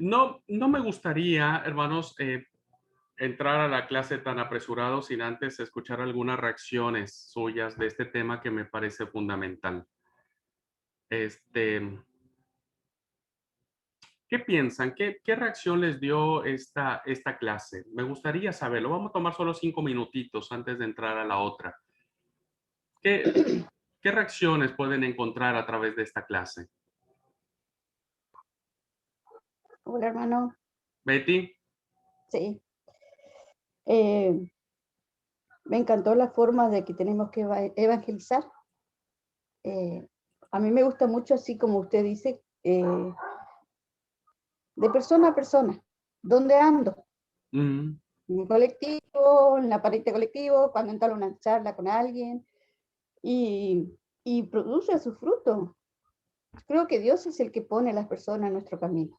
No me gustaría, hermanos, entrar a la clase tan apresurado sin antes escuchar algunas reacciones suyas de este tema que me parece fundamental. Este, ¿Qué piensan? ¿Qué reacción les dio esta clase? Me gustaría saberlo. Vamos a tomar solo 5 minutitos antes de entrar a la otra. ¿Qué, qué reacciones pueden encontrar a través de esta clase? Hola, hermano. Betty, Sí. Me encantó la forma de que tenemos que evangelizar. Eh, a mí me gusta mucho, así como usted dice, de persona a persona. ¿Dónde ando? mm, En el colectivo, en la pared de colectivo, cuando entro a una charla con alguien, y produce su fruto. Creo que Dios es el que pone a las personas en nuestro camino.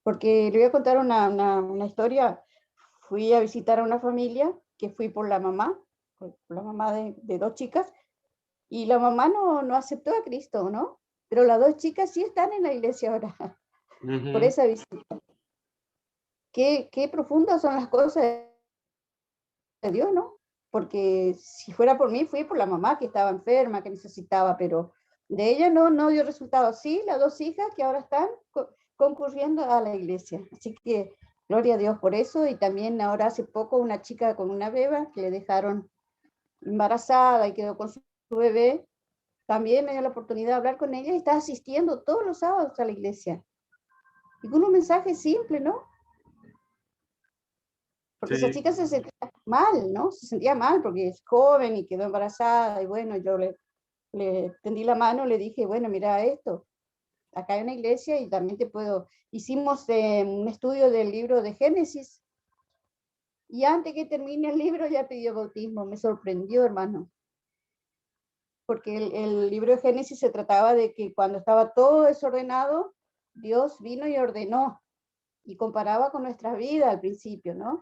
Porque le voy a contar una historia. Fui a visitar a una familia que fui por la mamá de dos chicas, y la mamá no aceptó a Cristo, ¿no? Pero las dos chicas sí están en la iglesia ahora, por ujú, esa visita. Qué profundas son las cosas de Dios, ¿no? Porque si fuera por mí, fui por la mamá que estaba enferma, que necesitaba, pero de ella no dio resultado. Sí, las dos hijas que ahora están concurriendo a la iglesia. Así que gloria a Dios por eso. Y también ahora hace poco una chica con una beba que le dejaron embarazada y quedó con su bebé. También me dio la oportunidad de hablar con ella y está asistiendo todos los sábados a la iglesia. Y con un mensaje simple, ¿no? Porque esa sí, chica se sentía mal, ¿no? Se sentía mal porque es joven y quedó embarazada, y bueno, yo le tendí la mano, le dije, bueno, mira esto, acá hay una iglesia y también hicimos un estudio del libro de Génesis, y antes que termine el libro ya pidió bautismo. Me sorprendió, hermano, porque el libro de Génesis se trataba de que cuando estaba todo desordenado, Dios vino y ordenó, y comparaba con nuestra vida al principio, ¿no?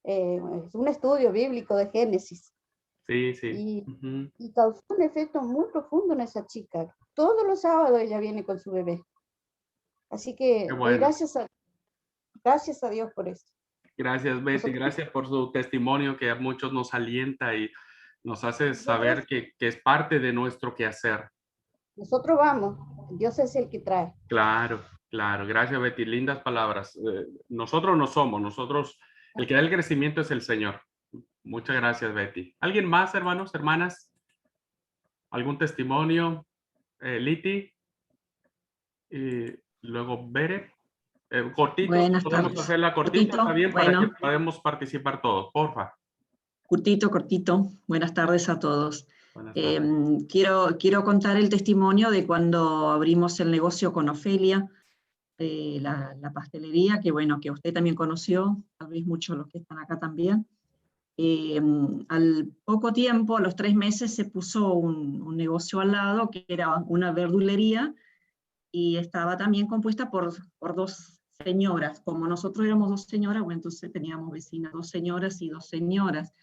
Es un estudio bíblico de Génesis. sí, sí. Y, Ujú. y causó un efecto muy profundo en esa chica. Todos los sábados ella viene con su bebé. Así Qué que doy bueno. gracias a Dios por eso. Gracias, Betty. Nosotros, Gracias por su testimonio que a muchos nos alienta y nos hace nosotros, saber que es parte de nuestro quehacer. nosotros vamos, Dios es el que trae. Claro, claro. Gracias, Betty. Lindas palabras. Nosotros no somos, el que da el crecimiento es el Señor. Muchas gracias, Betty. ¿Alguien más, hermanos, hermanas? ¿Algún testimonio? Liti y luego Bere. Cortito, si Buenas podemos tardes. hacerla cortita, está Cortito, bien para que bueno, podamos participar todos, porfa. cortito, cortito. Buenas tardes a todos. Buenas tardes. Quiero contar el testimonio de cuando abrimos el negocio con Ofelia, la pastelería, que bueno, que usted también conoció, tal vez muchos los que están acá también. Al poco tiempo, a los 3 meses, se puso un negocio al lado, que era una verdulería, y estaba también compuesta por dos señoras. Como nosotros éramos dos señoras, bueno, entonces teníamos vecinas, dos señoras y dos señoras.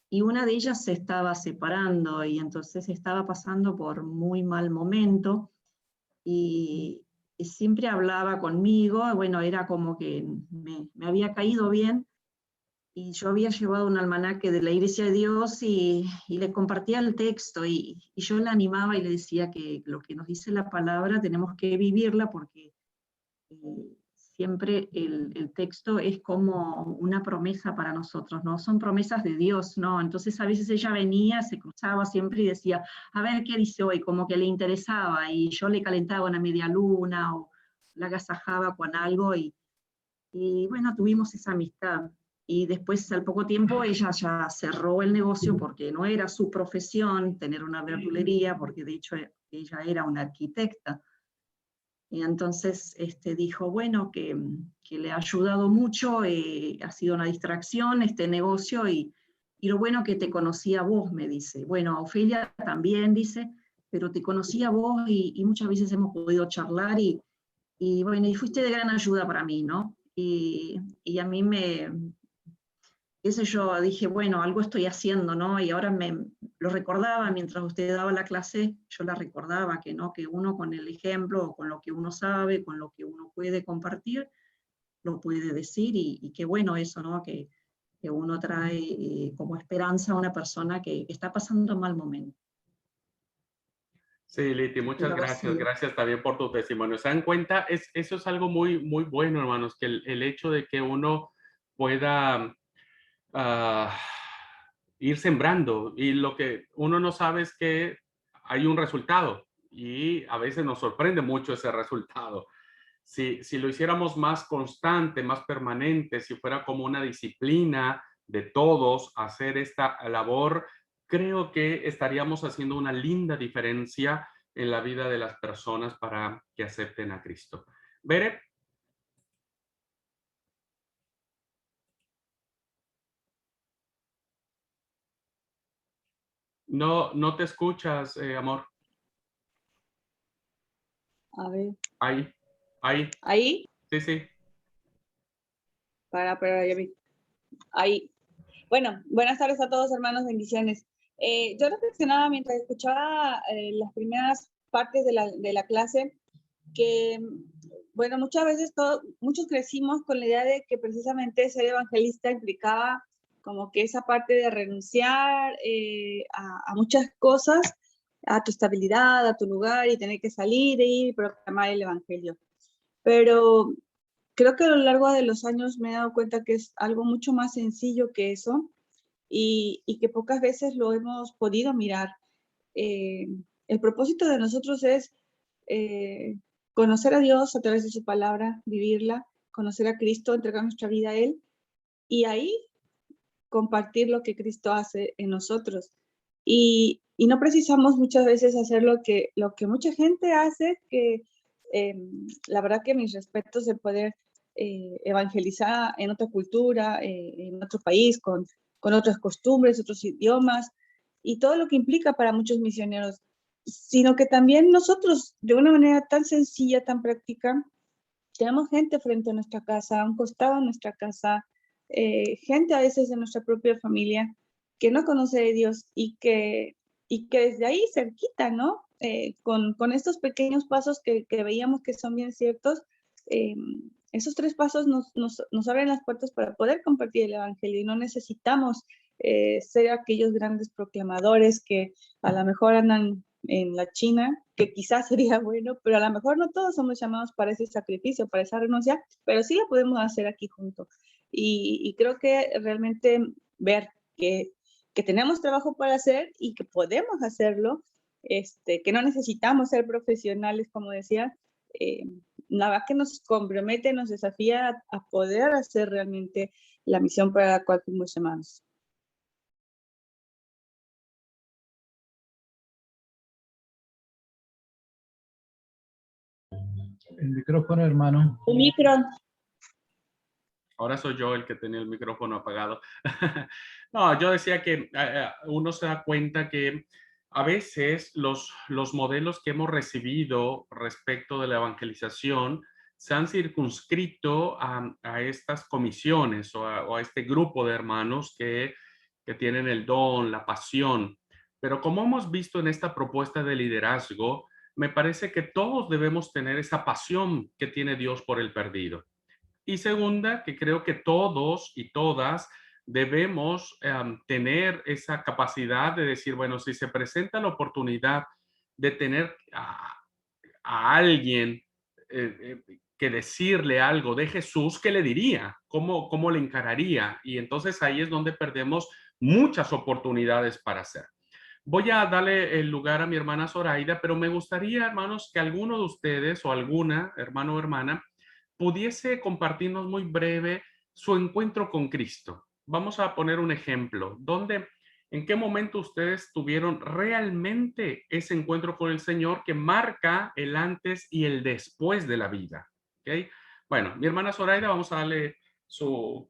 Y una de ellas se estaba separando y entonces estaba pasando por muy mal momento, y siempre hablaba conmigo. Bueno, era como que me había caído bien, y yo había llevado un almanaque de la Iglesia de Dios, y le compartía el texto, y yo la animaba y le decía que lo que nos dice la palabra tenemos que vivirla, porque siempre el texto es como una promesa para nosotros, ¿no? Son promesas de Dios, ¿no? Entonces a veces ella venía, se cruzaba siempre y decía, a ver qué dice hoy, como que le interesaba, y yo le calentaba una media luna o la agasajaba con algo, y bueno, tuvimos esa amistad. Y después, al poco tiempo, ella ya cerró el negocio porque no era su profesión tener una verdulería, porque de hecho ella era una arquitecta. Y entonces dijo, bueno, que le ha ayudado mucho, ha sido una distracción este negocio, y lo bueno que te conocí a vos, me dice. Bueno, a Ofelia también, dice, pero te conocí a vos, y muchas veces hemos podido charlar, y bueno, y fuiste de gran ayuda para mí, ¿no? Y a mí qué sé yo, dije, bueno, algo estoy haciendo, ¿no? Y ahora me lo recordaba mientras usted daba la clase, yo la recordaba que, ¿no? Que uno con el ejemplo, o con lo que uno sabe, con lo que uno puede compartir, lo puede decir, y qué bueno eso, ¿no? Que uno trae como esperanza a una persona que está pasando un mal momento. Sí, Liti, muchas Pero gracias. sí, Gracias también por tu testimonio. ¿Se dan cuenta? Eso es algo muy, muy bueno, hermanos, que el hecho de que uno pueda ah, ir sembrando, y lo que uno no sabe es que hay un resultado, y a veces nos sorprende mucho ese resultado. Si lo hiciéramos más constante, más permanente, si fuera como una disciplina de todos hacer esta labor, creo que estaríamos haciendo una linda diferencia en la vida de las personas para que acepten a Cristo. Bere. No te escuchas, amor. A ver, Ahí. ahí, Sí. para, ya vi. Ahí. Bueno, buenas tardes a todos, hermanos, bendiciones. Yo reflexionaba mientras escuchaba las primeras partes de la clase, que, bueno, muchas veces muchos crecimos con la idea de que precisamente ser evangelista implicaba como que esa parte de renunciar a muchas cosas, a tu estabilidad, a tu lugar, y tener que salir e ir y proclamar el evangelio. Pero creo que a lo largo de los años me he dado cuenta que es algo mucho más sencillo que eso, y que pocas veces lo hemos podido mirar. El propósito de nosotros es conocer a Dios a través de su palabra, vivirla, conocer a Cristo, entregar nuestra vida a Él, y ahí compartir lo que Cristo hace en nosotros. Y no precisamos muchas veces hacer lo que mucha gente hace, que la verdad que mis respetos de poder evangelizar en otra cultura, en otro país, con otras costumbres, otros idiomas, y todo lo que implica para muchos misioneros, sino que también nosotros, de una manera tan sencilla, tan práctica, tenemos gente frente a nuestra casa, a un costado de nuestra casa, gente a veces de nuestra propia familia que no conoce de Dios, y que desde ahí cerquita, ¿no? Con estos pequeños pasos que veíamos que son bien ciertos, esos 3 pasos nos abren las puertas para poder compartir el evangelio, y no necesitamos ser aquellos grandes proclamadores que a lo mejor andan en la China, que quizás sería bueno, pero a lo mejor no todos somos llamados para ese sacrificio, para esa renuncia, pero sí lo podemos hacer aquí juntos. Y creo que realmente ver que tenemos trabajo para hacer y que podemos hacerlo, que no necesitamos ser profesionales, como decía, la verdad que nos compromete, nos desafía a poder hacer realmente la misión para la cual fuimos llamados. El micrófono, hermano. Un micro. Ahora soy yo el que tenía el micrófono apagado. No, yo decía que uno se da cuenta que a veces los modelos que hemos recibido respecto de la evangelización se han circunscrito a estas comisiones o a este grupo de hermanos que tienen el don, la pasión. Pero como hemos visto en esta propuesta de liderazgo, me parece que todos debemos tener esa pasión que tiene Dios por el perdido. Y segunda, que creo que todos y todas debemos tener esa capacidad de decir, bueno, si se presenta la oportunidad de tener a alguien que decirle algo de Jesús, ¿qué le diría? ¿Cómo le encararía? Y entonces ahí es donde perdemos muchas oportunidades para hacer. Voy a darle el lugar a mi hermana Zoraida, pero me gustaría, hermanos, que alguno de ustedes o alguna, hermano o hermana, pudiese compartirnos muy breve su encuentro con Cristo. Vamos a poner un ejemplo. ¿En qué momento ustedes tuvieron realmente ese encuentro con el Señor que marca el antes y el después de la vida? ¿Okay? Bueno, mi hermana Zoraida, vamos a darle su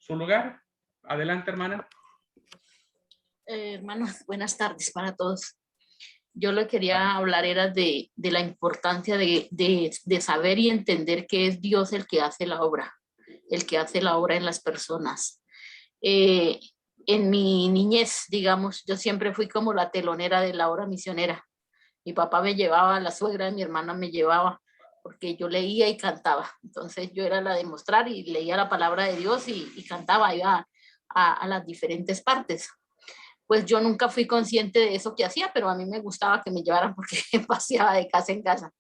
lugar. Adelante, hermana. Hermanos, buenas tardes para todos. Yo le quería hablar era de la importancia de saber y entender que es Dios el que hace la obra en las personas. en mi niñez, digamos, yo siempre fui como la telonera de la obra misionera. Mi papá me llevaba, la suegra de mi hermana me llevaba, porque yo leía y cantaba. Entonces yo era la de mostrar y leía la palabra de Dios y cantaba, iba a las diferentes partes. Pues yo nunca fui consciente de eso que hacía, pero a mí me gustaba que me llevaran porque paseaba de casa en casa.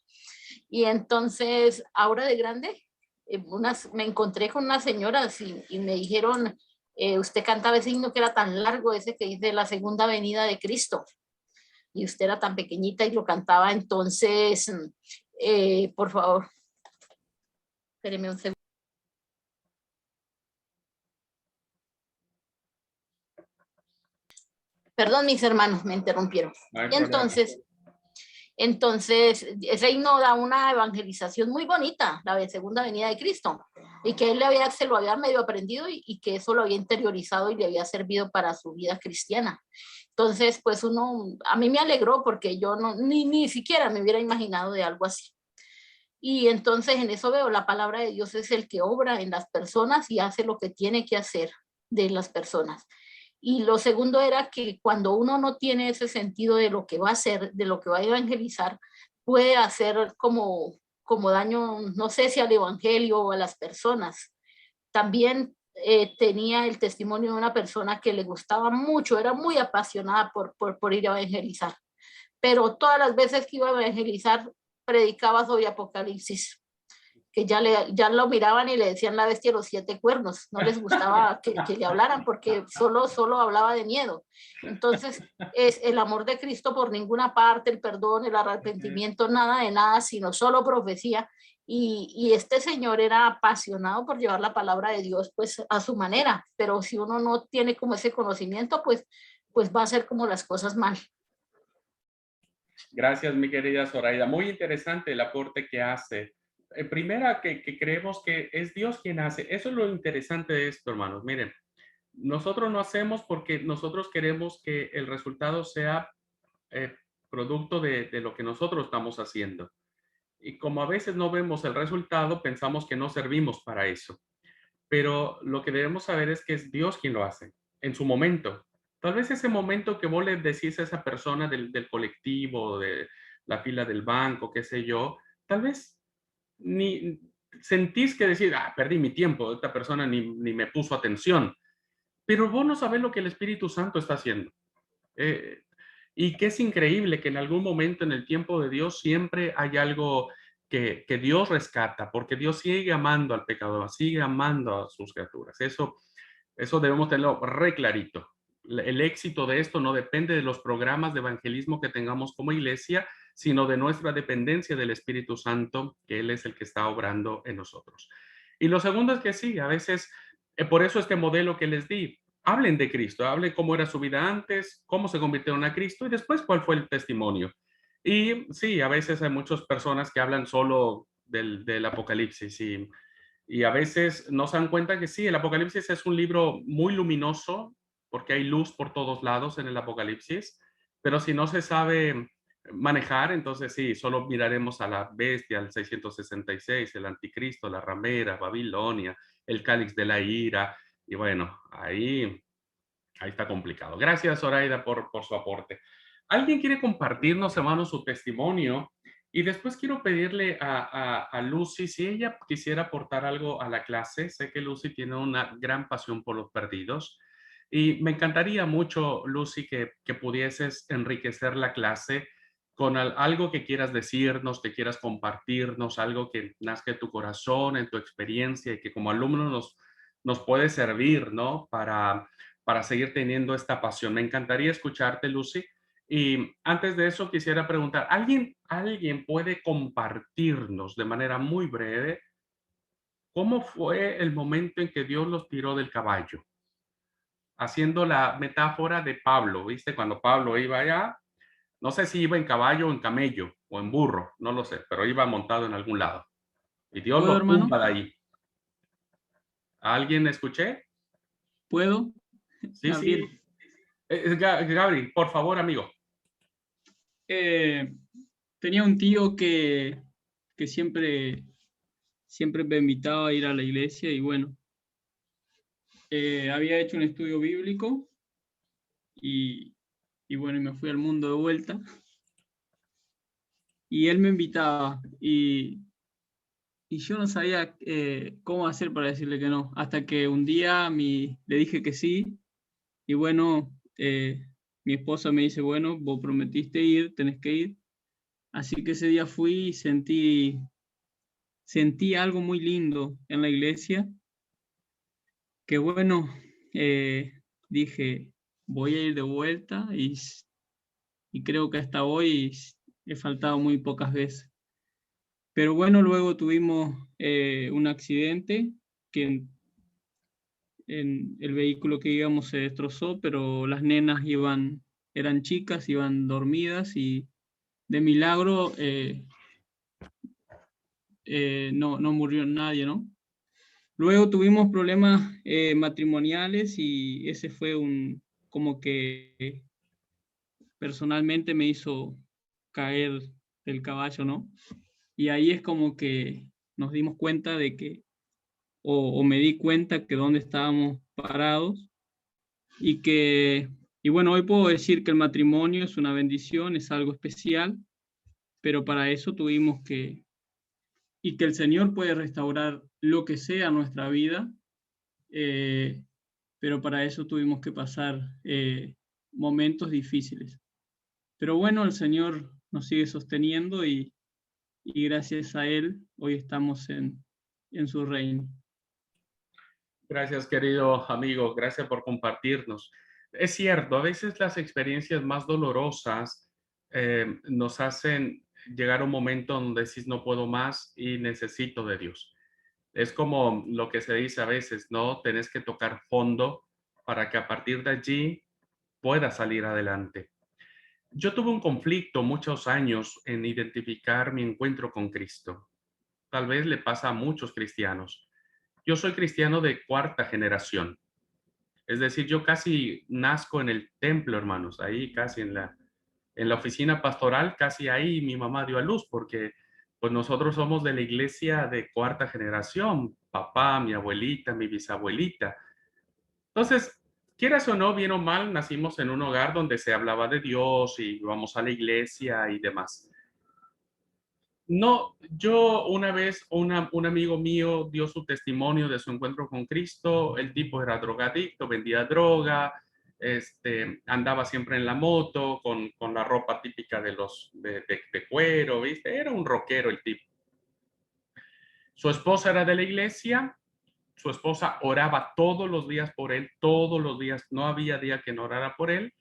Y entonces, ahora de grande, me encontré con unas señoras y me dijeron, usted cantaba ese himno que era tan largo, ese que dice la segunda venida de Cristo, y usted era tan pequeñita y lo cantaba, entonces, por favor, espéreme un segundo. Perdón, mis hermanos, me interrumpieron. No hay Y entonces, ese himno da una evangelización muy bonita, la segunda venida de Cristo, y que él se lo había medio aprendido y que eso lo había interiorizado y le había servido para su vida cristiana. Entonces, pues a mí me alegró porque yo ni siquiera me hubiera imaginado de algo así. Y entonces en eso veo, la palabra de Dios es el que obra en las personas y hace lo que tiene que hacer de las personas. Y lo segundo era que cuando uno no tiene ese sentido de lo que va a hacer, de lo que va a evangelizar, puede hacer como daño, no sé si al evangelio o a las personas. También tenía el testimonio de una persona que le gustaba mucho, era muy apasionada por ir a evangelizar, pero todas las veces que iba a evangelizar predicaba sobre Apocalipsis, que ya lo miraban y le decían la bestia de los 7 cuernos, no les gustaba que le hablaran porque solo hablaba de miedo. Entonces, es el amor de Cristo por ninguna parte, el perdón, el arrepentimiento, nada de nada, sino solo profecía. Y este señor era apasionado por llevar la palabra de Dios pues a su manera, pero si uno no tiene como ese conocimiento, pues va a hacer como las cosas mal. Gracias, mi querida Zoraida. Muy interesante el aporte que hace. Primera, que creemos que es Dios quien hace. Eso es lo interesante de esto, hermanos. Miren, nosotros no hacemos porque nosotros queremos que el resultado sea producto de lo que nosotros estamos haciendo. Y como a veces no vemos el resultado, pensamos que no servimos para eso. Pero lo que debemos saber es que es Dios quien lo hace, en su momento. Tal vez ese momento que vos le decís a esa persona del colectivo, de la fila del banco, qué sé yo, tal vez ni sentís que decir, perdí mi tiempo, esta persona ni me puso atención. Pero vos no sabés lo que el Espíritu Santo está haciendo. Y que es increíble que en algún momento en el tiempo de Dios siempre hay algo que Dios rescata, porque Dios sigue amando al pecador, sigue amando a sus criaturas. Eso debemos tenerlo re clarito. El éxito de esto no depende de los programas de evangelismo que tengamos como iglesia, sino de nuestra dependencia del Espíritu Santo, que Él es el que está obrando en nosotros. Y lo segundo es que sí, a veces, por eso este modelo que les di, hablen de Cristo, hablen cómo era su vida antes, cómo se convirtieron a Cristo y después cuál fue el testimonio. Y sí, a veces hay muchas personas que hablan solo del Apocalipsis y a veces no se dan cuenta que sí, el Apocalipsis es un libro muy luminoso porque hay luz por todos lados en el Apocalipsis, pero si no se sabe manejar, entonces sí, solo miraremos a la bestia, al 666, el anticristo, la ramera, Babilonia, el cáliz de la ira, y bueno, ahí está complicado. Gracias, Zoraida, por su aporte. ¿Alguien quiere compartirnos, hermanos, su testimonio? Y después quiero pedirle a Lucy si ella quisiera aportar algo a la clase. Sé que Lucy tiene una gran pasión por los perdidos. Y me encantaría mucho, Lucy, que pudieses enriquecer la clase con algo que quieras decirnos, que quieras compartirnos, algo que nazca de tu corazón, en tu experiencia y que como alumno nos puede servir, ¿no? Para seguir teniendo esta pasión. Me encantaría escucharte, Lucy. Y antes de eso quisiera preguntar, ¿alguien puede compartirnos de manera muy breve cómo fue el momento en que Dios los tiró del caballo? Haciendo la metáfora de Pablo, ¿viste? Cuando Pablo iba allá, no sé si iba en caballo o en camello o en burro, no lo sé, pero iba montado en algún lado. Y Dios ¿Puedo, lo hermano? tumba de ahí. ¿A alguien escuché? ¿Puedo? Sí, Gabriel. sí. Gabri, por favor, amigo. Tenía un tío que siempre me invitaba a ir a la iglesia y bueno, había hecho un estudio bíblico y bueno, y me fui al mundo de vuelta. Y él me invitaba y yo no sabía cómo hacer para decirle que no, hasta que un día le dije que sí, y bueno, mi esposa me dice, bueno, vos prometiste ir, tenés que ir. Así que ese día fui y sentí algo muy lindo en la iglesia, que bueno, dije, voy a ir de vuelta y creo que hasta hoy he faltado muy pocas veces. Pero bueno, luego tuvimos un accidente que en el vehículo que íbamos se destrozó, pero las nenas eran chicas, iban dormidas y de milagro no murió nadie, ¿no? Luego tuvimos problemas matrimoniales y ese fue como que personalmente me hizo caer del caballo, ¿no? Y ahí es como que nos dimos cuenta de que o me di cuenta que dónde estábamos parados y bueno, hoy puedo decir que el matrimonio es una bendición, es algo especial, pero para eso y que el Señor puede restaurar lo que sea nuestra vida, pero para eso tuvimos que pasar momentos difíciles. Pero bueno, el Señor nos sigue sosteniendo y gracias a Él hoy estamos en su reino. Gracias, querido amigo. Gracias por compartirnos. Es cierto, a veces las experiencias más dolorosas nos hacen llegar a un momento donde decís no puedo más y necesito de Dios. Es como lo que se dice a veces, ¿no? Tenés que tocar fondo para que a partir de allí puedas salir adelante. Yo tuve un conflicto muchos años en identificar mi encuentro con Cristo. Tal vez le pasa a muchos cristianos. Yo soy cristiano de cuarta generación. Es decir, yo casi nazco en el templo, hermanos, ahí casi en la oficina pastoral, casi ahí mi mamá dio a luz, porque pues nosotros somos de la iglesia de cuarta generación, papá, mi abuelita, mi bisabuelita. Entonces, quieras o no, bien o mal, nacimos en un hogar donde se hablaba de Dios y íbamos a la iglesia y demás. No, yo una vez, un amigo mío dio su testimonio de su encuentro con Cristo. El tipo era drogadicto, vendía droga, andaba siempre en la moto con la ropa típica de cuero, ¿viste? Era un rockero el tipo. Su esposa era de la iglesia, su esposa oraba todos los días por él, todos los días, no había día que no orara por él,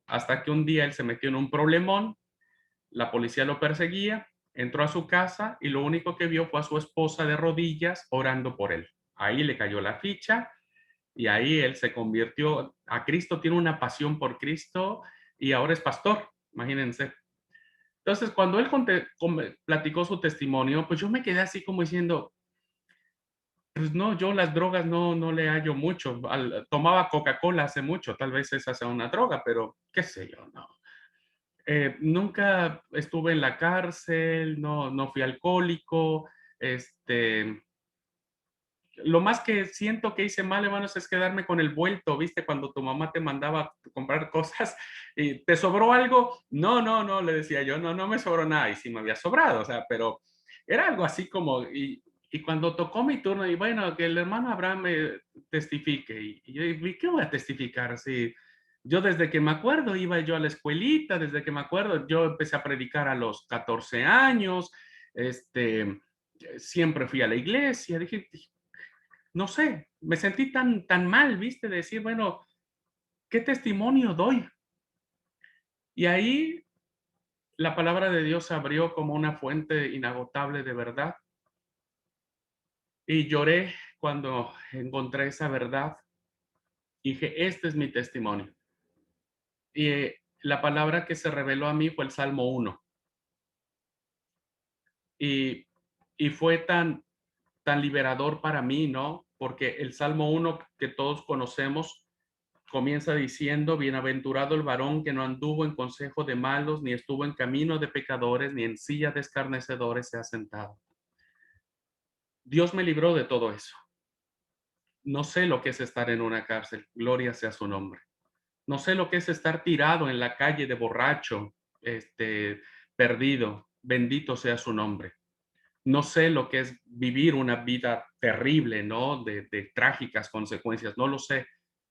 hasta que un día él se metió en un problemón, la policía lo perseguía, entró a su casa y lo único que vio fue a su esposa de rodillas orando por él. Ahí le cayó la ficha y ahí él se convirtió a Cristo, tiene una pasión por Cristo y ahora es pastor, imagínense. Entonces, cuando él platicó su testimonio, pues yo me quedé así como diciendo, pues no, yo las drogas no le hallo mucho. Tomaba Coca-Cola hace mucho, tal vez esa sea una droga, pero qué sé yo, no. Nunca estuve en la cárcel, no fui alcohólico. Lo más que siento que hice mal, hermanos, es quedarme con el vuelto, ¿viste? Cuando tu mamá te mandaba a comprar cosas y te sobró algo. No, le decía yo, no me sobró nada. Y sí me había sobrado, o sea, pero era algo así como, y cuando tocó mi turno, y bueno, que el hermano Abraham me testifique, y yo dije, ¿qué voy a testificar? Sí, yo desde que me acuerdo iba yo a la escuelita, desde que me acuerdo, yo empecé a predicar a los 14 años, siempre fui a la iglesia, dije, no sé, me sentí tan mal, ¿viste? De decir, bueno, ¿qué testimonio doy? Y ahí la palabra de Dios se abrió como una fuente inagotable de verdad. Y lloré cuando encontré esa verdad. Y dije, este es mi testimonio. Y la palabra que se reveló a mí fue el Salmo 1. Y fue tan liberador para mí, ¿no? Porque el Salmo 1 que todos conocemos comienza diciendo, bienaventurado el varón que no anduvo en consejo de malos, ni estuvo en camino de pecadores, ni en silla de escarnecedores se ha sentado. Dios me libró de todo eso. No sé lo que es estar en una cárcel, gloria sea su nombre. No sé lo que es estar tirado en la calle de borracho, perdido, bendito sea su nombre. No sé lo que es vivir una vida terrible, ¿no? De trágicas consecuencias, no lo sé.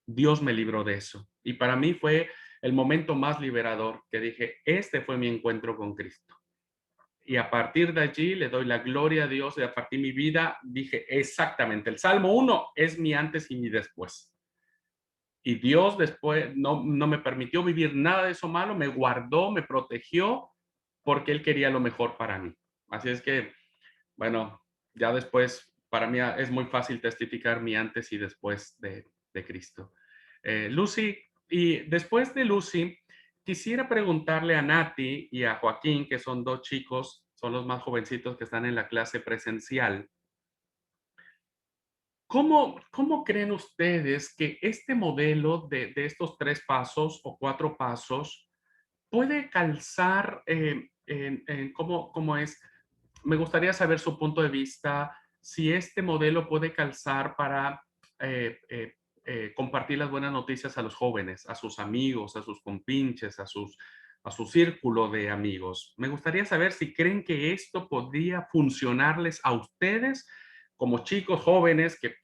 Dios me libró de eso. Y para mí fue el momento más liberador, que dije, este fue mi encuentro con Cristo. Y a partir de allí le doy la gloria a Dios, y a partir de mi vida dije exactamente, el Salmo 1 es mi antes y mi después. Y Dios después no me permitió vivir nada de eso malo, me guardó, me protegió, porque Él quería lo mejor para mí. Así es que, bueno, ya después, para mí es muy fácil testificar mi antes y después de Cristo. Lucy, y después de Lucy, quisiera preguntarle a Nati y a Joaquín, que son dos chicos, son los más jovencitos que están en la clase presencial. ¿Cómo creen ustedes que este modelo de estos 3 pasos o 4 pasos puede calzar cómo es? Me gustaría saber su punto de vista, si este modelo puede calzar para compartir las buenas noticias a los jóvenes, a sus amigos, a sus compinches, a su círculo de amigos. Me gustaría saber si creen que esto podría funcionarles a ustedes como chicos jóvenes que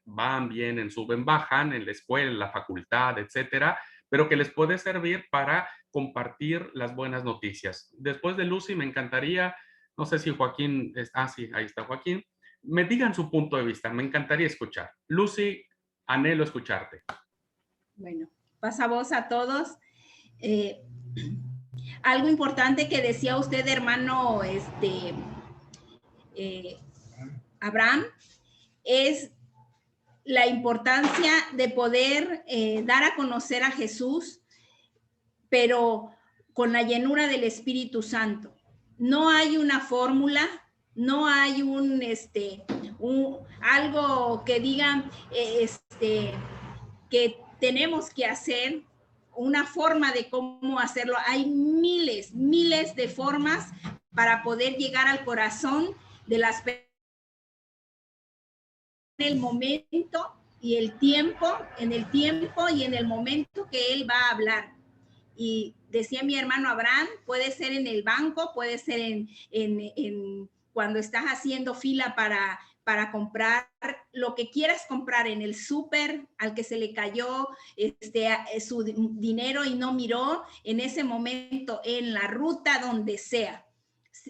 van, vienen, suben, bajan en la escuela, en la facultad, etcétera, pero que les puede servir para compartir las buenas noticias. Después de Lucy, me encantaría, no sé si Joaquín, sí, ahí está Joaquín, me digan su punto de vista, me encantaría escuchar. Lucy, anhelo escucharte. Bueno, pasa voz a todos. Algo importante que decía usted, hermano, Abraham, es la importancia de poder dar a conocer a Jesús, pero con la llenura del Espíritu Santo. No hay una fórmula, no hay algo que diga que tenemos que hacer, una forma de cómo hacerlo. Hay miles de formas para poder llegar al corazón de las personas en el momento y el tiempo, en el tiempo y en el momento que él va a hablar. Y decía mi hermano Abraham, puede ser en el banco, puede ser en cuando estás haciendo fila para comprar lo que quieras comprar, en el súper, al que se le cayó su dinero y no miró, en ese momento, en la ruta, donde sea.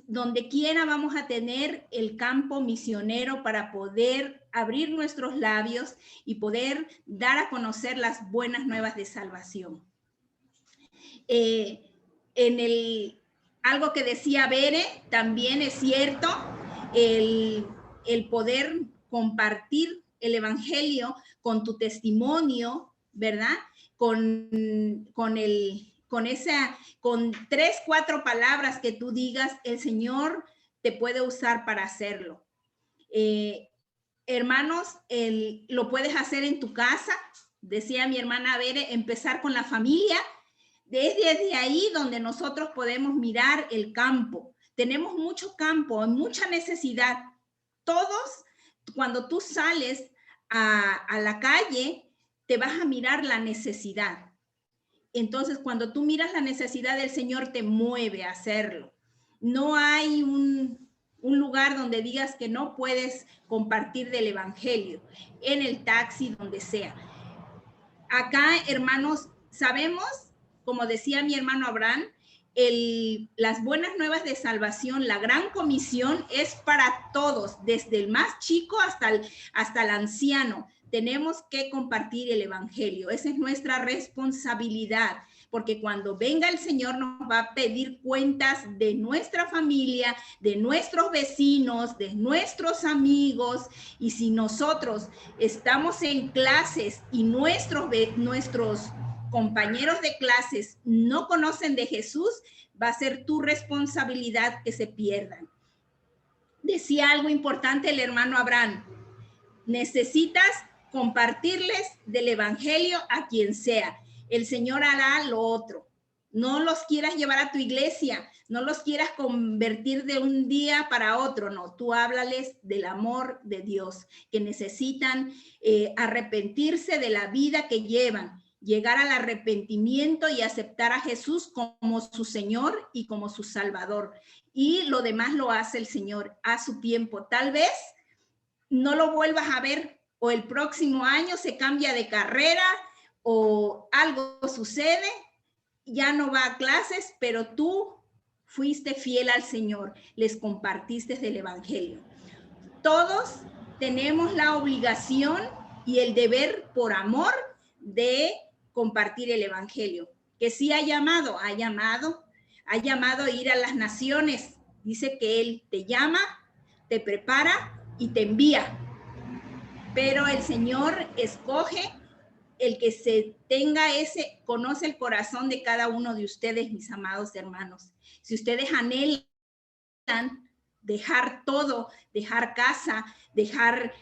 Donde quiera vamos a tener el campo misionero para poder abrir nuestros labios y poder dar a conocer las buenas nuevas de salvación. Algo que decía Bere también es cierto, el poder compartir el evangelio con tu testimonio, ¿verdad? Con 3, 4 palabras que tú digas, el Señor te puede usar para hacerlo. Hermanos, lo puedes hacer en tu casa, decía mi hermana Bere, empezar con la familia. Desde ahí donde nosotros podemos mirar el campo. Tenemos mucho campo, mucha necesidad. Todos, cuando tú sales a la calle, te vas a mirar la necesidad. Entonces, cuando tú miras la necesidad, el Señor te mueve a hacerlo. No hay un lugar donde digas que no puedes compartir del evangelio, en el taxi, donde sea. Acá, hermanos, sabemos, como decía mi hermano Abraham, las buenas nuevas de salvación, la gran comisión es para todos, desde el más chico hasta el anciano. Tenemos que compartir el evangelio. Esa es nuestra responsabilidad, porque cuando venga el Señor nos va a pedir cuentas de nuestra familia, de nuestros vecinos, de nuestros amigos, y si nosotros estamos en clases y nuestros compañeros de clases no conocen de Jesús, va a ser tu responsabilidad que se pierdan. Decía algo importante el hermano Abraham, necesitas compartirles del evangelio a quien sea. El Señor hará lo otro. No los quieras llevar a tu iglesia, no los quieras convertir de un día para otro, no. Tú háblales del amor de Dios, que necesitan arrepentirse de la vida que llevan, llegar al arrepentimiento y aceptar a Jesús como su Señor y como su Salvador. Y lo demás lo hace el Señor a su tiempo. Tal vez no lo vuelvas a ver o el próximo año se cambia de carrera o algo sucede, ya no va a clases, pero tú fuiste fiel al Señor, les compartiste del Evangelio. Todos tenemos la obligación y el deber por amor de compartir el Evangelio, que sí ha llamado a ir a las naciones. Dice que Él te llama, te prepara y te envía. Pero el Señor escoge el que se tenga conoce el corazón de cada uno de ustedes, mis amados hermanos. Si ustedes anhelan dejar todo, dejar casa, dejar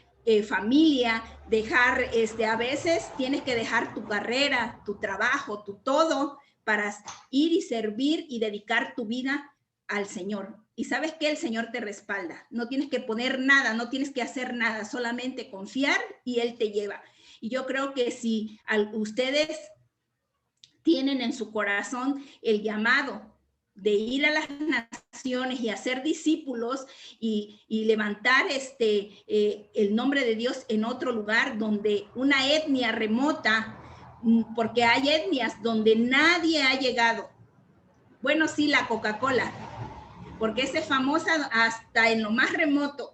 familia, dejar, a veces tienes que dejar tu carrera, tu trabajo, tu todo, para ir y servir y dedicar tu vida al Señor. Y sabes que el Señor te respalda. No tienes que poner nada, no tienes que hacer nada, solamente confiar y Él te lleva. Y yo creo que si ustedes tienen en su corazón el llamado de ir a las naciones y hacer discípulos y levantar el nombre de Dios en otro lugar donde una etnia remota, porque hay etnias donde nadie ha llegado. Bueno, sí, la Coca-Cola, porque esa es famosa hasta en lo más remoto,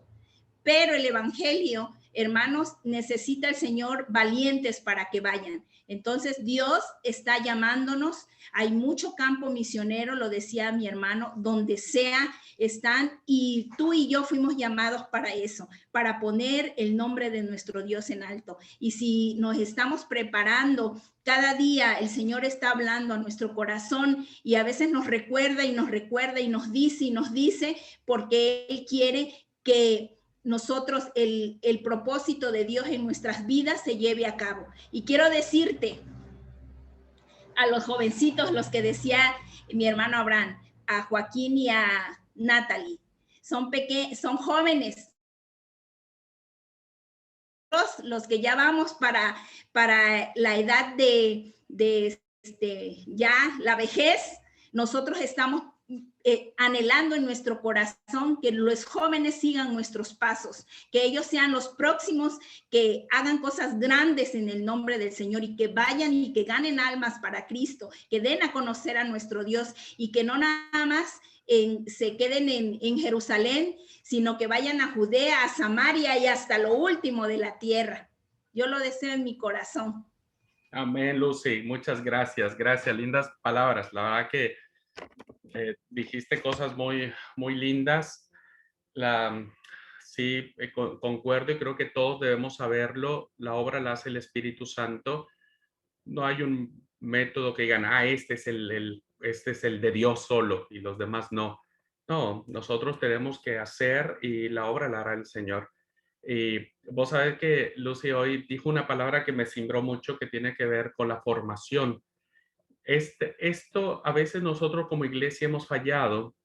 pero el Evangelio, hermanos, necesita el Señor valientes para que vayan. Entonces Dios está llamándonos. Hay mucho campo misionero, lo decía mi hermano, donde sea están, y tú y yo fuimos llamados para eso, para poner el nombre de nuestro Dios en alto. Y si nos estamos preparando, cada día el Señor está hablando a nuestro corazón y a veces nos recuerda y nos recuerda y nos dice, porque Él quiere que nosotros el propósito de Dios en nuestras vidas se lleve a cabo. Y quiero decirte a los jovencitos, los que decía mi hermano Abraham, a Joaquín y a Natalie, son jóvenes, los que ya vamos para la edad de ya la vejez. Nosotros estamos anhelando en nuestro corazón que los jóvenes sigan nuestros pasos, que ellos sean los próximos que hagan cosas grandes en el nombre del Señor y que vayan y que ganen almas para Cristo, que den a conocer a nuestro Dios y que no nada más se queden en Jerusalén, sino que vayan a Judea, a Samaria y hasta lo último de la tierra. Yo lo deseo en mi corazón. Amén, Lucy. Muchas gracias. Gracias. Lindas palabras. La verdad que dijiste cosas muy, muy lindas. Sí, concuerdo y creo que todos debemos saberlo. La obra la hace el Espíritu Santo. No hay un método que digan, este es el de Dios solo y los demás no. No, nosotros tenemos que hacer y la obra la hará el Señor. Y vos sabés que Lucy hoy dijo una palabra que me cimbró mucho, que tiene que ver con la formación. Esto a veces nosotros como iglesia hemos fallado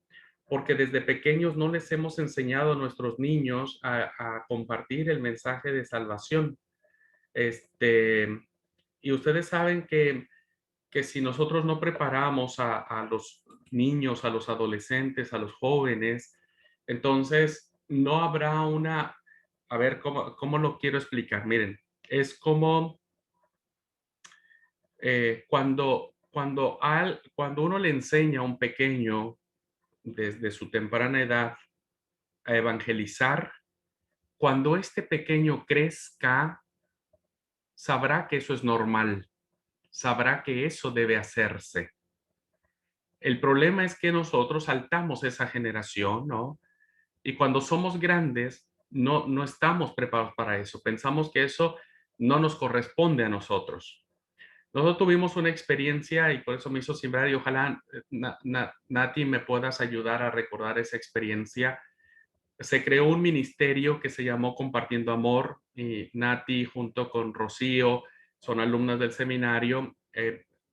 porque desde pequeños no les hemos enseñado a nuestros niños a compartir el mensaje de salvación. Y ustedes saben que si nosotros no preparamos a los niños, a los adolescentes, a los jóvenes, entonces no habrá a ver, ¿cómo lo quiero explicar? Miren, es como cuando uno le enseña a un pequeño desde su temprana edad a evangelizar, cuando este pequeño crezca, sabrá que eso es normal, sabrá que eso debe hacerse. El problema es que nosotros saltamos esa generación, ¿no? Y cuando somos grandes, no estamos preparados para eso. Pensamos que eso no nos corresponde a nosotros. Nosotros tuvimos una experiencia y por eso me hizo sembrar y ojalá, Nati, me puedas ayudar a recordar esa experiencia. Se creó un ministerio que se llamó Compartiendo Amor y Nati junto con Rocío, son alumnas del seminario,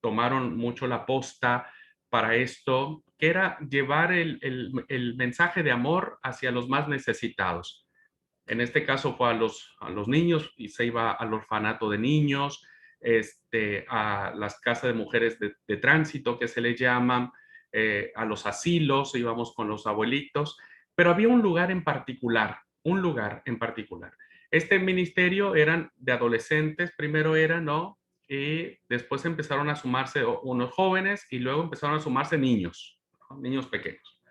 tomaron mucho la posta para esto, que era llevar el mensaje de amor hacia los más necesitados. En este caso fue a los niños y se iba al orfanato de niños, a las casas de mujeres de tránsito que se les llaman, a los asilos, íbamos con los abuelitos, pero había un lugar en particular, un lugar en particular. Este ministerio eran de adolescentes, primero era, ¿no? Y después empezaron a sumarse unos jóvenes y luego empezaron a sumarse niños, ¿no? Niños pequeños.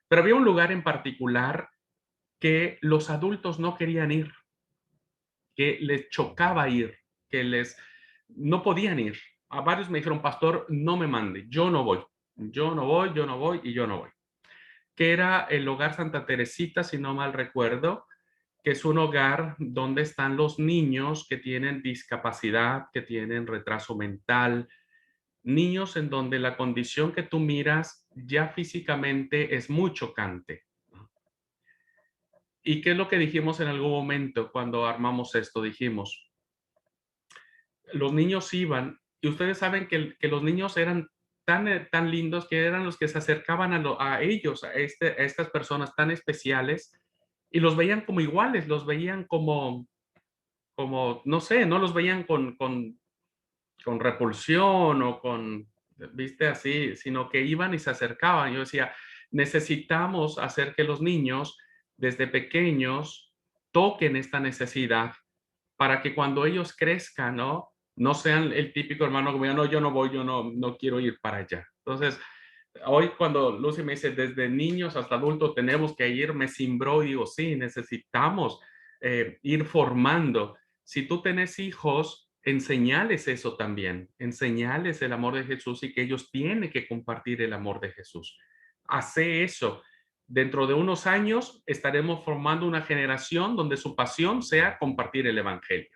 Pero había un lugar en particular que los adultos no querían ir, que les chocaba ir, que no podían ir. A varios me dijeron, pastor, no me mande, yo no voy, yo no voy, yo no voy y yo no voy. Que era el hogar Santa Teresita, si no mal recuerdo, que es un hogar donde están los niños que tienen discapacidad, que tienen retraso mental, niños en donde la condición que tú miras ya físicamente es muy chocante. ¿Y qué es lo que dijimos en algún momento cuando armamos esto? Dijimos, los niños iban, y ustedes saben que los niños eran tan lindos que eran los que se acercaban a ellos, a estas personas tan especiales, y los veían como iguales, los veían como no sé, no los veían con repulsión o viste, así, sino que iban y se acercaban. Yo decía, necesitamos hacer que los niños desde pequeños toquen esta necesidad para que cuando ellos crezcan, no sean el típico hermano que me diga, no, yo no voy, yo no quiero ir para allá. Entonces, hoy cuando Lucy me dice, desde niños hasta adultos tenemos que ir, me cimbró y digo, sí, necesitamos ir formando. Si tú tenés hijos, enseñales eso también, enseñales el amor de Jesús y que ellos tienen que compartir el amor de Jesús. Hace eso. Dentro de unos años estaremos formando una generación donde su pasión sea compartir el evangelio.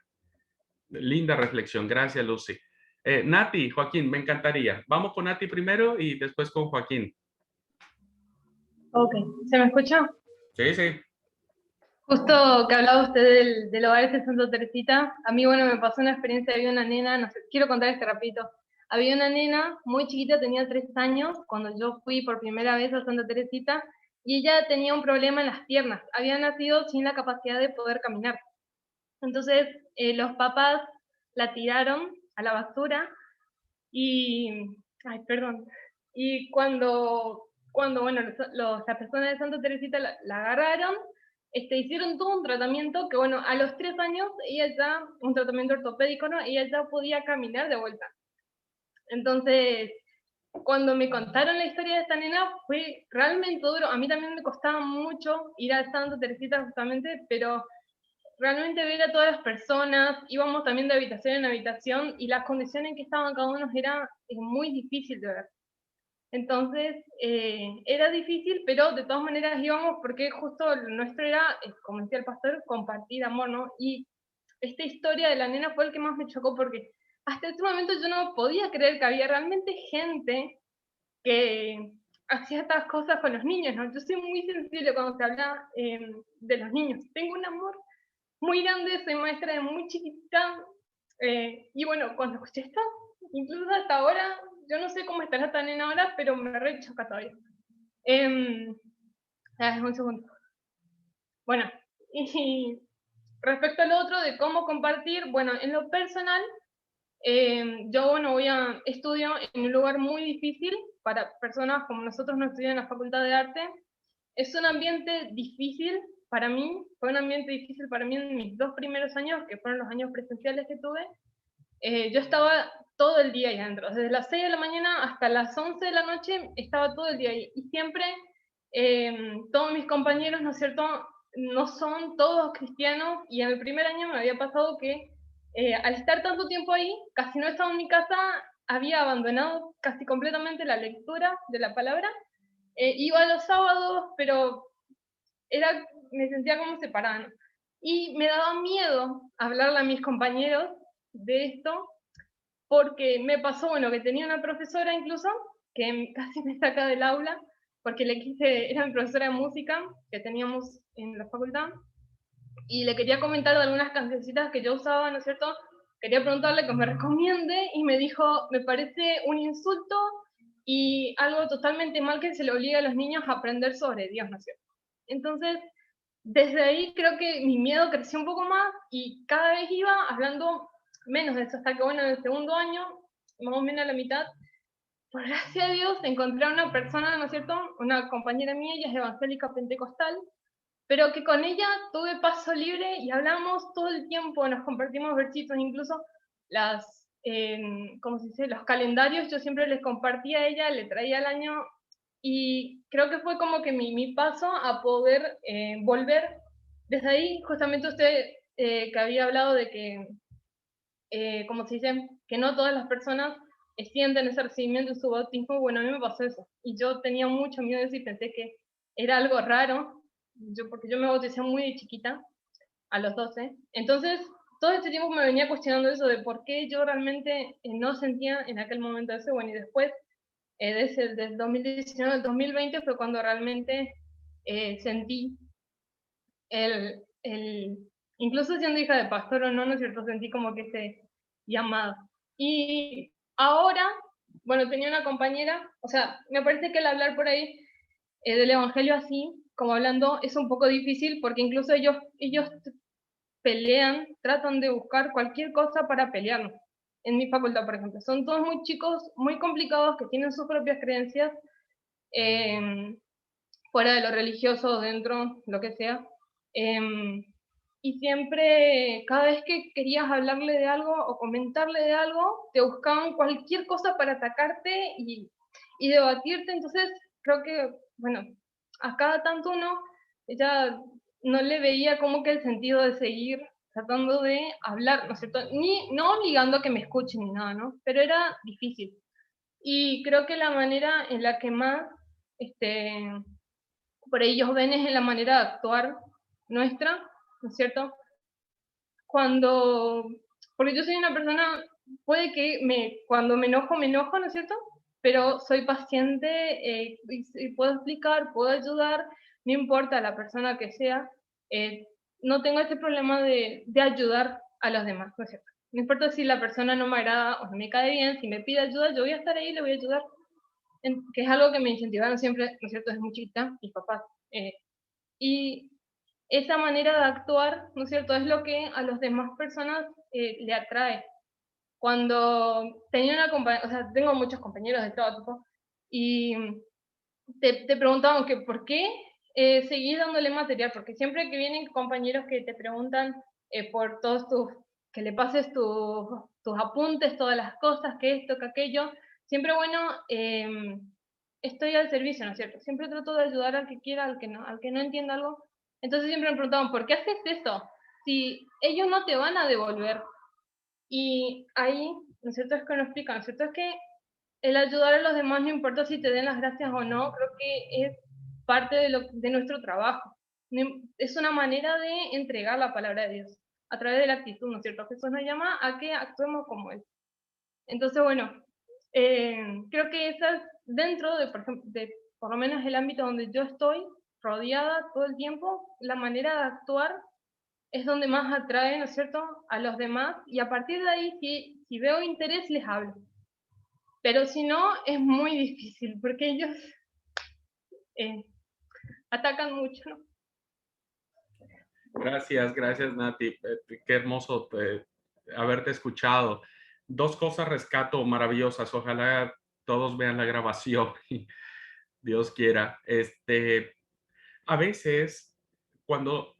Linda reflexión. Gracias, Lucy. Nati, Joaquín, me encantaría. Vamos con Nati primero y después con Joaquín. Ok, ¿se me escucha? Sí, sí. Justo que hablaba usted del hogar de Santa Teresita, a mí, bueno, me pasó una experiencia, había una nena, no sé, quiero contar este rapidito. Había una nena muy chiquita, tenía 3 años, cuando yo fui por primera vez a Santa Teresita, y ella tenía un problema en las piernas, había nacido sin la capacidad de poder caminar. Entonces, los papás la tiraron a la basura y, ay, perdón, y cuando bueno, las personas de Santa Teresita la agarraron, hicieron todo un tratamiento que, bueno, a los 3 años, ella ya, un tratamiento ortopédico, ¿no? Ella ya podía caminar de vuelta. Entonces, cuando me contaron la historia de esta nena, fue realmente duro. A mí también me costaba mucho ir a Santa Teresita justamente, pero realmente ver a todas las personas, íbamos también de habitación en habitación, y las condiciones en que estaban cada uno era muy difícil de ver. Entonces, era difícil, pero de todas maneras íbamos porque justo lo nuestro era, como decía el pastor, compartir amor, ¿no? Y esta historia de la nena fue el que más me chocó porque hasta este momento yo no podía creer que había realmente gente que hacía estas cosas con los niños, ¿no? Yo soy muy sensible cuando se habla de los niños. Tengo un amor muy grande, soy maestra de muy chiquita, y bueno, cuando escuché esto, incluso hasta ahora, yo no sé cómo estará tan en ahora, pero me re choca todavía. Un segundo. Bueno, y respecto al otro de cómo compartir, bueno, en lo personal, yo, bueno, estudio en un lugar muy difícil para personas como nosotros no estudian en la Facultad de Arte. Es un ambiente difícil para mí, fue un ambiente difícil para mí en mis 2 primeros años, que fueron los años presenciales que tuve. Yo estaba todo el día ahí adentro, desde las 6 de la mañana hasta las 11 de la noche estaba todo el día ahí, y siempre todos mis compañeros, ¿no es cierto?, no son todos cristianos, y en el primer año me había pasado que al estar tanto tiempo ahí, casi no estaba en mi casa, había abandonado casi completamente la lectura de la palabra. Iba los sábados, pero me sentía como separada, ¿no? Y me daba miedo hablarle a mis compañeros de esto, porque me pasó, bueno, que tenía una profesora incluso, que casi me saca del aula, porque era mi profesora de música, que teníamos en la facultad, y le quería comentar de algunas cancioncitas que yo usaba, ¿no es cierto? Quería preguntarle que me recomiende, y me dijo, me parece un insulto y algo totalmente mal que se le obliga a los niños a aprender sobre Dios, ¿no es cierto? Entonces, desde ahí creo que mi miedo creció un poco más y cada vez iba hablando menos de eso, hasta que bueno, en el segundo año, más o menos a la mitad, por gracia de Dios, encontré a una persona, ¿no es cierto? Una compañera mía, ella es evangélica pentecostal, pero que con ella tuve paso libre y hablamos todo el tiempo, nos compartimos versitos, incluso las, ¿cómo se dice? Los calendarios, yo siempre les compartía a ella, le traía el año, y creo que fue como que mi paso a poder volver. Desde ahí, justamente usted que había hablado de que, ¿cómo se dice? Que no todas las personas sienten ese recibimiento de su bautismo. Bueno, a mí me pasó eso. Y yo tenía mucho miedo de eso y pensé que era algo raro, porque yo me bauticé muy de chiquita, a los 12. Entonces, todo este tiempo me venía cuestionando eso de por qué yo realmente no sentía en aquel momento eso. Bueno, y después, desde el 2019 al 2020 fue cuando realmente sentí el, incluso siendo hija de pastor o no, ¿no es cierto? Sentí como que ese llamado. Y ahora, bueno, tenía una compañera, o sea, me parece que el hablar por ahí del evangelio así, como hablando, es un poco difícil porque incluso ellos pelean, tratan de buscar cualquier cosa para pelearnos. En mi facultad, por ejemplo, son todos muy chicos, muy complicados, que tienen sus propias creencias, fuera de lo religioso, dentro, lo que sea. Y siempre, cada vez que querías hablarle de algo o comentarle de algo, te buscaban cualquier cosa para atacarte y debatirte. Entonces, creo que, bueno, a cada tanto uno ya no le veía como que el sentido de seguir tratando de hablar, ¿no es cierto? No obligando a que me escuchen ni nada, ¿no? Pero era difícil. Y creo que la manera en la que más por ellos ven es en la manera de actuar nuestra, ¿no es cierto? Porque yo soy una persona, puede que cuando me enojo, ¿no es cierto? Pero soy paciente, y puedo explicar, puedo ayudar, no importa la persona que sea, no tengo ese problema de ayudar a los demás, ¿no es cierto? No importa si la persona no me agrada o no me cae bien, si me pide ayuda, yo voy a estar ahí y le voy a ayudar, que es algo que me incentivaron siempre, ¿no es cierto?, desde muy chiquita, mis papás. Y esa manera de actuar, ¿no es cierto?, es lo que a las demás personas le atrae. Cuando tenía una compañera, o sea, tengo muchos compañeros de todo tipo, y te preguntaban que por qué seguís dándole material, porque siempre que vienen compañeros que te preguntan por todos que le pases tus apuntes, todas las cosas, que esto, que aquello, siempre bueno, estoy al servicio, ¿no es cierto? Siempre trato de ayudar al que quiera, al que no entienda algo. Entonces siempre me preguntaban, ¿por qué haces eso? Si ellos no te van a devolver. Y ahí, ¿no es cierto?, es que nos explican, ¿no es cierto? Es que el ayudar a los demás, no importa si te den las gracias o no, creo que es parte de nuestro trabajo. Es una manera de entregar la palabra de Dios a través de la actitud, ¿no es cierto? Jesús nos llama a que actuemos como Él. Entonces, bueno, creo que esa es dentro de, por ejemplo, de por lo menos el ámbito donde yo estoy rodeada todo el tiempo, la manera de actuar es donde más atrae, ¿no es cierto?, a los demás, y a partir de ahí, si veo interés, les hablo. Pero si no, es muy difícil, porque ellos atacan mucho, ¿no? Gracias, Nati. Qué hermoso haberte escuchado. Dos cosas rescato maravillosas. Ojalá todos vean la grabación y Dios quiera. A veces, cuando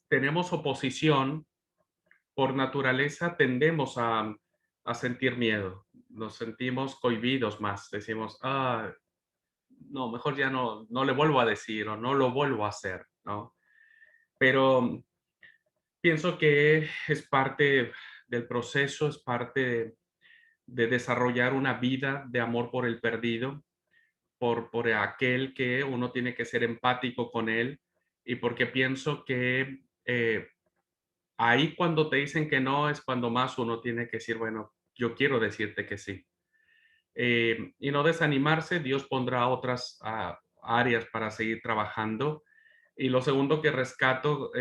tenemos oposición, por naturaleza tendemos a sentir miedo. Nos sentimos cohibidos más. Decimos, no, mejor ya no le vuelvo a decir o no lo vuelvo a hacer, ¿no? Pero pienso que es parte del proceso, es parte de desarrollar una vida de amor por el perdido, por aquel que uno tiene que ser empático con él, y porque pienso que ahí cuando te dicen que no es cuando más uno tiene que decir, bueno, yo quiero decirte que sí. Y no desanimarse, Dios pondrá otras áreas para seguir trabajando. Y lo segundo que rescato,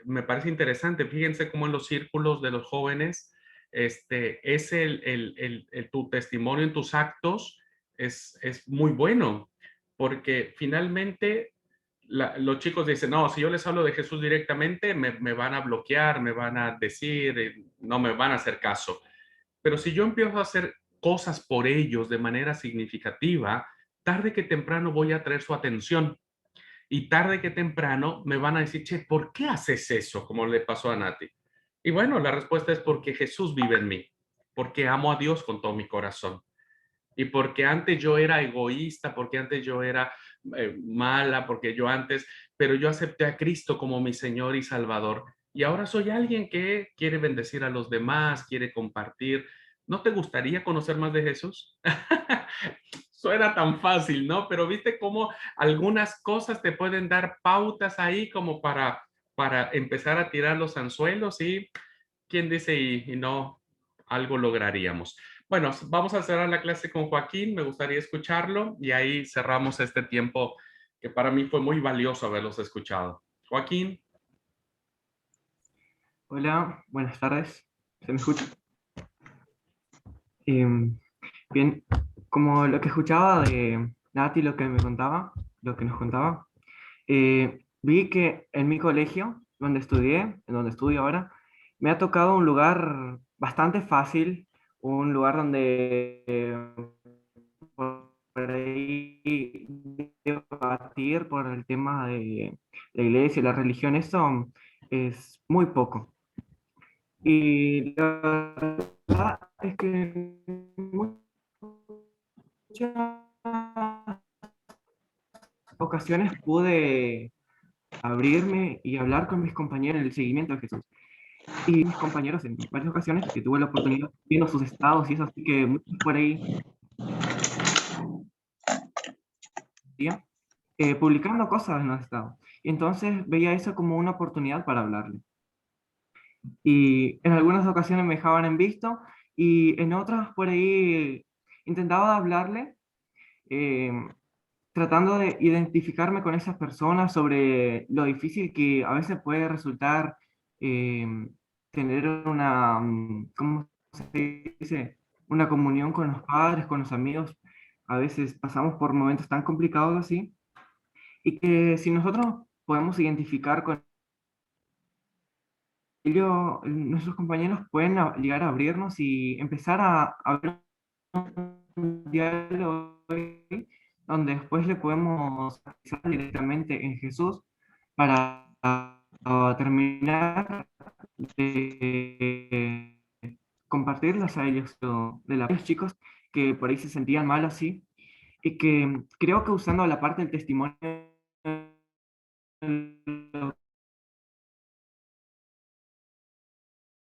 me parece interesante, fíjense cómo en los círculos de los jóvenes, es tu testimonio en tus actos, es muy bueno, porque finalmente los chicos dicen, no, si yo les hablo de Jesús directamente, me van a bloquear, me van a decir, no me van a hacer caso. Pero si yo empiezo a hacer cosas por ellos de manera significativa, tarde que temprano voy a atraer su atención. Y tarde que temprano me van a decir, che, ¿por qué haces eso? Como le pasó a Nati. Y bueno, la respuesta es porque Jesús vive en mí, porque amo a Dios con todo mi corazón. Y porque antes yo era egoísta, porque antes yo era mala, porque yo antes, pero yo acepté a Cristo como mi Señor y Salvador. Y ahora soy alguien que quiere bendecir a los demás, quiere compartir. ¿No te gustaría conocer más de Jesús? Suena tan fácil, ¿no? Pero viste cómo algunas cosas te pueden dar pautas ahí como para empezar a tirar los anzuelos y quién dice y no, algo lograríamos. Bueno, vamos a cerrar la clase con Joaquín, me gustaría escucharlo y ahí cerramos este tiempo que para mí fue muy valioso haberlos escuchado. Joaquín. Hola, buenas tardes. ¿Se me escucha? Bien, como lo que escuchaba de Nati, lo que me contaba, lo que nos contaba, vi que en mi colegio, donde estudié, en donde estudio ahora, me ha tocado un lugar bastante fácil, un lugar donde por ahí debatir por el tema de la iglesia y la religión, eso es muy poco. Y la verdad es que en muchas ocasiones pude abrirme y hablar con mis compañeros en el seguimiento de Jesús. Y mis compañeros en varias ocasiones que tuve la oportunidad viendo sus estados y eso, así que muchos por ahí publicando cosas en los estados. Y entonces veía eso como una oportunidad para hablarle. Y en algunas ocasiones me dejaban en visto y en otras por ahí intentaba hablarle, tratando de identificarme con esas personas sobre lo difícil que a veces puede resultar tener una, ¿cómo se dice? Una comunión con los padres, con los amigos. A veces pasamos por momentos tan complicados así y que si nosotros podemos identificar con ellos, nuestros compañeros pueden llegar a abrirnos y empezar a abrir un diálogo donde después le podemos pensar directamente en Jesús para terminar de compartirlos a ellos, de los chicos que por ahí se sentían mal así, y que creo que usando la parte del testimonio,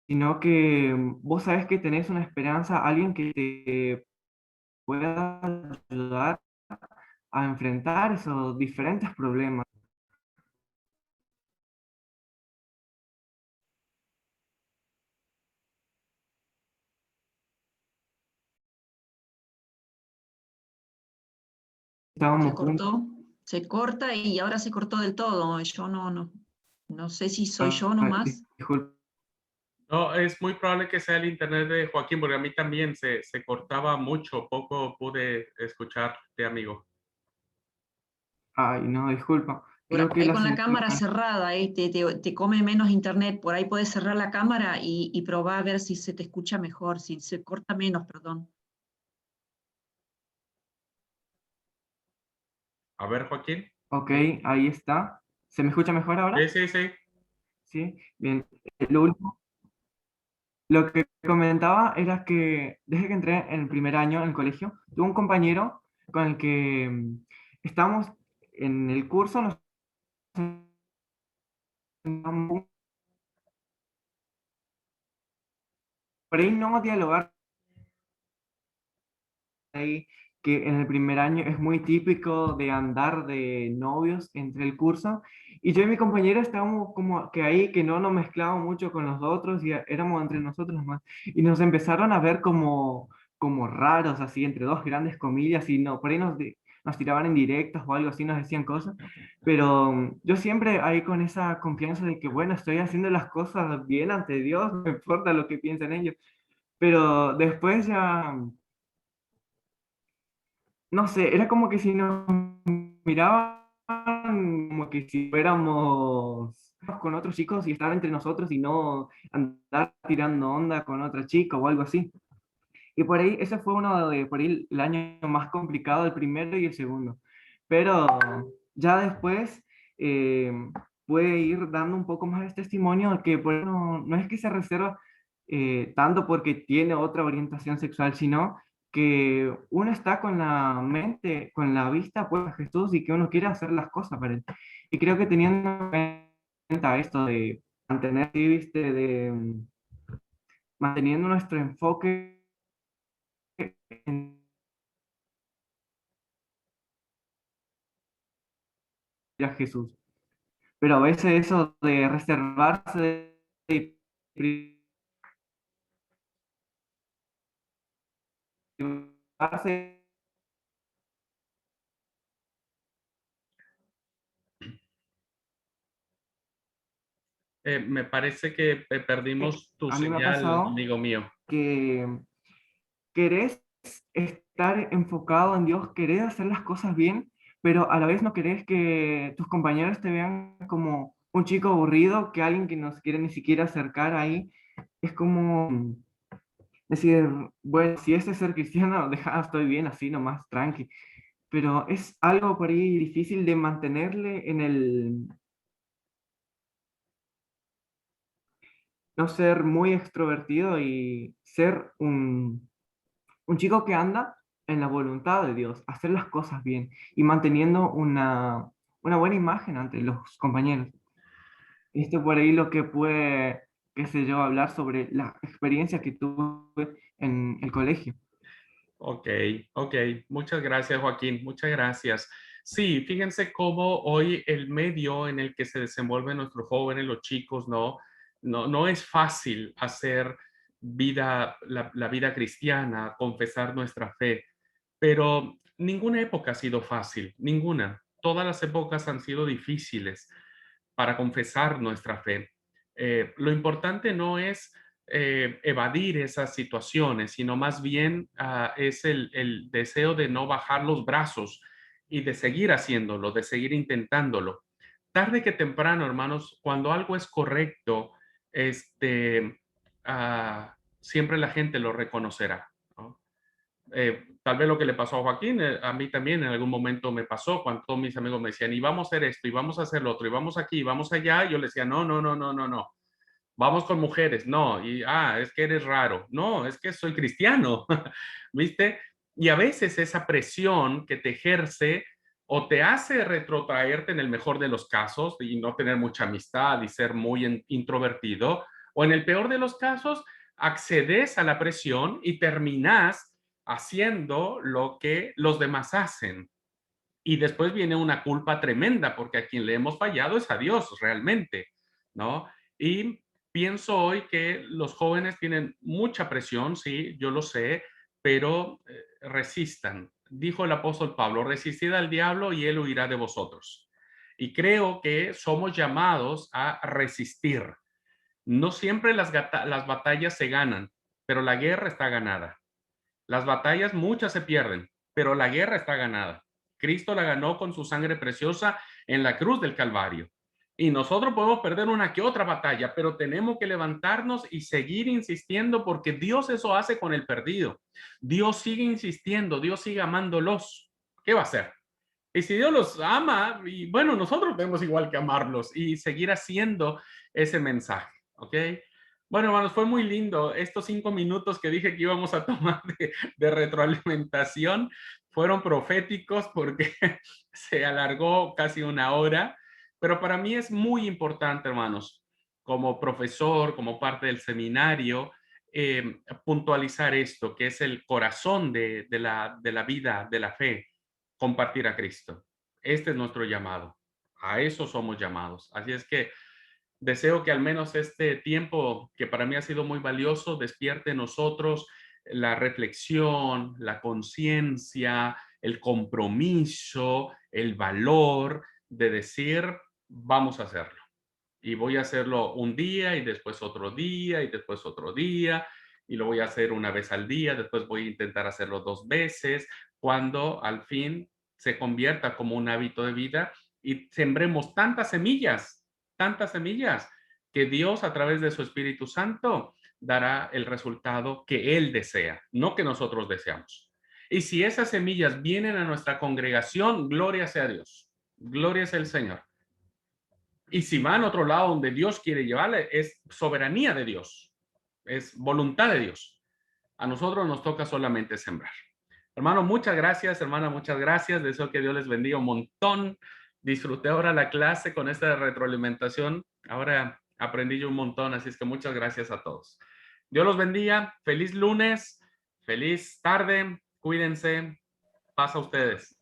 sino que vos sabes que tenés una esperanza, alguien que te pueda ayudar a enfrentar esos diferentes problemas. Se Estábamos juntos. cortó, se corta y ahora se cortó del todo. Yo no sé si soy yo nomás. Disculpa. No, es muy probable que sea el internet de Joaquín, porque a mí también se cortaba mucho, poco pude escucharte, amigo. Ay, no, disculpa. Por Creo que ahí la con la señal- cámara cerrada, te come menos internet. Por ahí puedes cerrar la cámara y probar a ver si se te escucha mejor, si se corta menos, perdón. A ver, Joaquín. Ok, ahí está. ¿Se me escucha mejor ahora? Sí, sí, sí. Sí, bien. Lo último, lo que comentaba era que desde que entré en el primer año en el colegio, tuve un compañero con el que estábamos en el curso, nos sentamos por ahí no dialogar ahí, que en el primer año es muy típico de andar de novios entre el curso, y yo y mi compañera estábamos como que ahí, que no nos mezclábamos mucho con los otros, y éramos entre nosotros más, y nos empezaron a ver como raros, así, entre dos grandes comillas, y no, por ahí nos tiraban en directos o algo así, nos decían cosas, pero yo siempre ahí con esa confianza de que, bueno, estoy haciendo las cosas bien ante Dios, no importa lo que piensen ellos, pero después ya no sé, era como que si nos miraban como que si fuéramos con otros chicos y estar entre nosotros y no andar tirando onda con otra chica o algo así. Y por ahí, ese fue uno de, por ahí, el año más complicado, el primero y el segundo. Pero ya después eh, puede ir dando un poco más de testimonio que por ahí no es que se reserva tanto porque tiene otra orientación sexual, sino que uno está con la mente, con la vista puesta a Jesús y que uno quiere hacer las cosas para él. Y creo que teniendo en cuenta esto de mantener, ¿sí? ¿Viste? De manteniendo nuestro enfoque en a Jesús. Pero a veces eso de reservarse y privarse, Me parece que perdimos tu a mí me ha señal, pasado amigo mío. que querés estar enfocado en Dios, querés hacer las cosas bien, pero a la vez no querés que tus compañeros te vean como un chico aburrido, que alguien que no se quiere ni siquiera acercar ahí. Es como decir, bueno, si este es ser cristiano, deja, estoy bien así nomás, tranqui. Pero es algo por ahí difícil de mantenerle en el no ser muy extrovertido y ser un chico que anda en la voluntad de Dios, hacer las cosas bien y manteniendo una buena imagen ante los compañeros. Esto por ahí lo que puede, qué sé yo, hablar sobre la experiencia que tuve en el colegio. Ok, ok. Muchas gracias, Joaquín. Muchas gracias. Sí, fíjense cómo hoy el medio en el que se desenvuelven nuestros jóvenes, los chicos, no es fácil hacer vida, la vida cristiana, confesar nuestra fe, pero ninguna época ha sido fácil, ninguna. Todas las épocas han sido difíciles para confesar nuestra fe. Lo importante no es evadir esas situaciones, sino más bien es el deseo de no bajar los brazos y de seguir haciéndolo, de seguir intentándolo. Tarde que temprano, hermanos, cuando algo es correcto, siempre la gente lo reconocerá, ¿no? Tal vez lo que le pasó a Joaquín, a mí también en algún momento me pasó cuando todos mis amigos me decían, y vamos a hacer esto, y vamos a hacer lo otro, y vamos aquí, y vamos allá. Yo les decía, no, no, no, no, no, no. Vamos con mujeres, no. Y, es que eres raro. No, es que soy cristiano, ¿viste? Y a veces esa presión que te ejerce o te hace retrotraerte en el mejor de los casos y no tener mucha amistad y ser muy introvertido, o en el peor de los casos, accedes a la presión y terminas haciendo lo que los demás hacen. Y después viene una culpa tremenda, porque a quien le hemos fallado es a Dios realmente, ¿no? Y pienso hoy que los jóvenes tienen mucha presión, sí, yo lo sé, pero resistan. Dijo el apóstol Pablo, resistid al diablo y él huirá de vosotros. Y creo que somos llamados a resistir. No siempre las batallas se ganan, pero la guerra está ganada. Las batallas muchas se pierden, pero la guerra está ganada. Cristo la ganó con su sangre preciosa en la cruz del Calvario. Y nosotros podemos perder una que otra batalla, pero tenemos que levantarnos y seguir insistiendo porque Dios eso hace con el perdido. Dios sigue insistiendo, Dios sigue amándolos. ¿Qué va a hacer? Y si Dios los ama, y bueno, nosotros tenemos igual que amarlos y seguir haciendo ese mensaje, ¿ok? Bueno, hermanos, fue muy lindo. Estos 5 minutos que dije que íbamos a tomar de retroalimentación fueron proféticos porque se alargó casi una hora, pero para mí es muy importante, hermanos, como profesor, como parte del seminario, puntualizar esto, que es el corazón de la vida, de la fe, compartir a Cristo. Este es nuestro llamado. A eso somos llamados. Así es que deseo que al menos este tiempo, que para mí ha sido muy valioso, despierte en nosotros la reflexión, la conciencia, el compromiso, el valor de decir, vamos a hacerlo. Y voy a hacerlo un día y después otro día y después otro día. y lo voy a hacer una vez al día, después voy a intentar hacerlo 2 veces, cuando al fin se convierta como un hábito de vida y sembremos tantas semillas, que Dios a través de su Espíritu Santo dará el resultado que Él desea, no que nosotros deseamos. Y si esas semillas vienen a nuestra congregación, gloria sea a Dios, gloria sea el Señor. Y si van a otro lado donde Dios quiere llevarle, es soberanía de Dios, es voluntad de Dios. A nosotros nos toca solamente sembrar. Hermano, muchas gracias, hermana, muchas gracias. Deseo que Dios les bendiga un montón. Disfruté ahora la clase con esta retroalimentación. Ahora aprendí yo un montón, así es que muchas gracias a todos. Dios los bendiga. Feliz lunes, feliz tarde. Cuídense. Paz a ustedes.